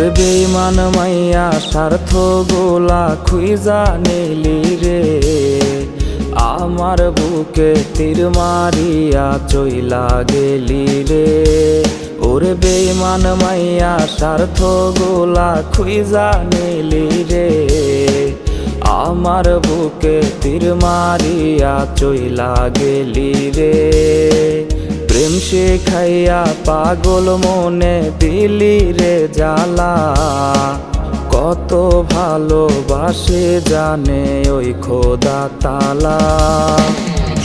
ওরে বেঈমান মাইয়া স্বার্থ গোলা খুইজা নিলি রে, আমার বুকে তীর মারিয়া চইলা গেলি রে। ওরে বেঈমান মাইয়া স্বার্থ গোলা খুইজা নিলি রে, আমার বুকে তীর মারিয়া চইলা গেলি রে। প্রেম শিখাইয়া পাগল মনে দিলি রে জ্বালা, কত ভালোবাসে জানে ওই খোদা তালা।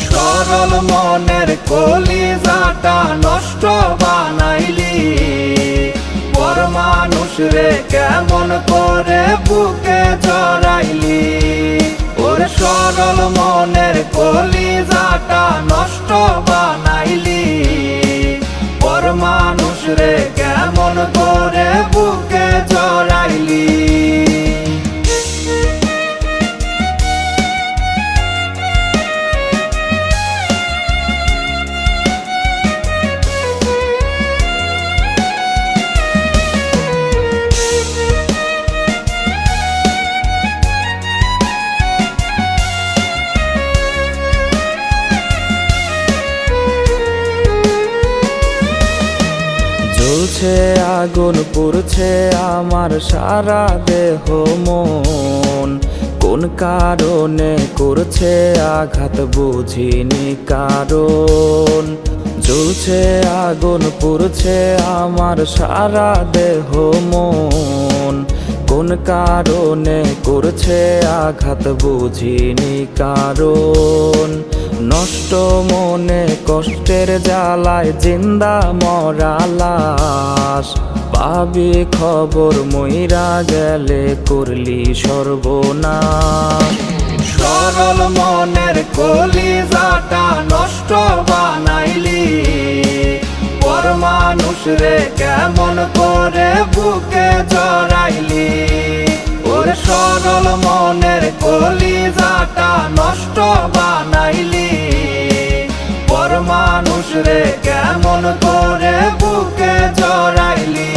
সরল মনের কলিজাটা নষ্ট বানাইলি, পর মানুষ রে কেমন করে বুকে জড়াইলি। ওর সরল মনের কলিজাটা নষ্ট বানাইলি, পর মানুষ রে কেমন করে বুকে জড়াইলি। জ্বলছে আগুন পুড়ছে আমার সারা দেহ মন, কোন কারণে করছে আঘাত বুঝিনি কারণ। জ্বলছে আগুন পুড়ছে আমার সারা দেহ মন, কোন কারণে করছে আঘাত বুঝিনি কারণ। নষ্ট মনে কষ্টের জ্বালায় জিন্দা মরা লাশ, পাবি খবর মইরা গেলে করলি সর্বনাশ। সরল মনের কলিজাটা নষ্ট বানাইলি, পর মানুষ রে কেমন করে বুকে জড়াইলি। ওর সরল মনের কলিজাটা নষ্ট বানাইলি, পর মানুষ রে কেমন করে বুকে জড়াইলি।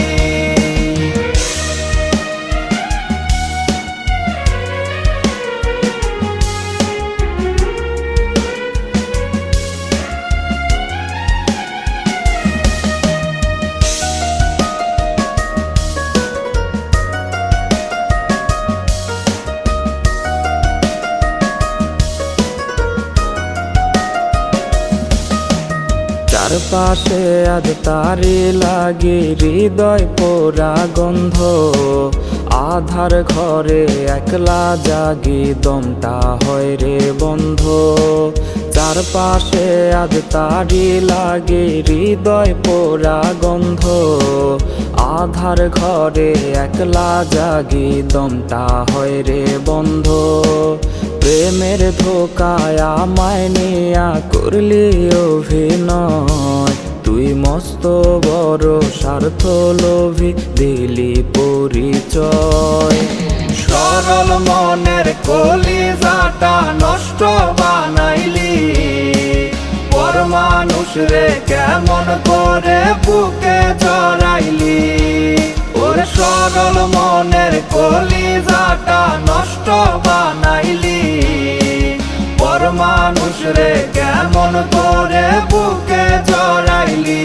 চারপাশে আজ তারি লাগি হৃদয় পোড়া গন্ধ, আধার ঘরে একলা জাগি দমটা হয় রে বন্ধ। চারপাশে আজ তারি লাগে হৃদয় পোড়া গন্ধ, আধার ঘরে একলা জাগি দমটা হয় রে বন্ধ। প্রেমের ধোকায় আমায় নিয়া করলি অভিনয়, তুই মস্ত বড় স্বার্থ লোভী দিলি পরিচয়। সরল মনের কলিজাটা নষ্ট বানাইলি, পর মানুষ রে কেমন করে বুকে জড়াইলি। ওর সরল মনের কলিজাটা নষ্ট বানাইলি, পর মানুষ রে কেমন করে বুকে জড়াইলি।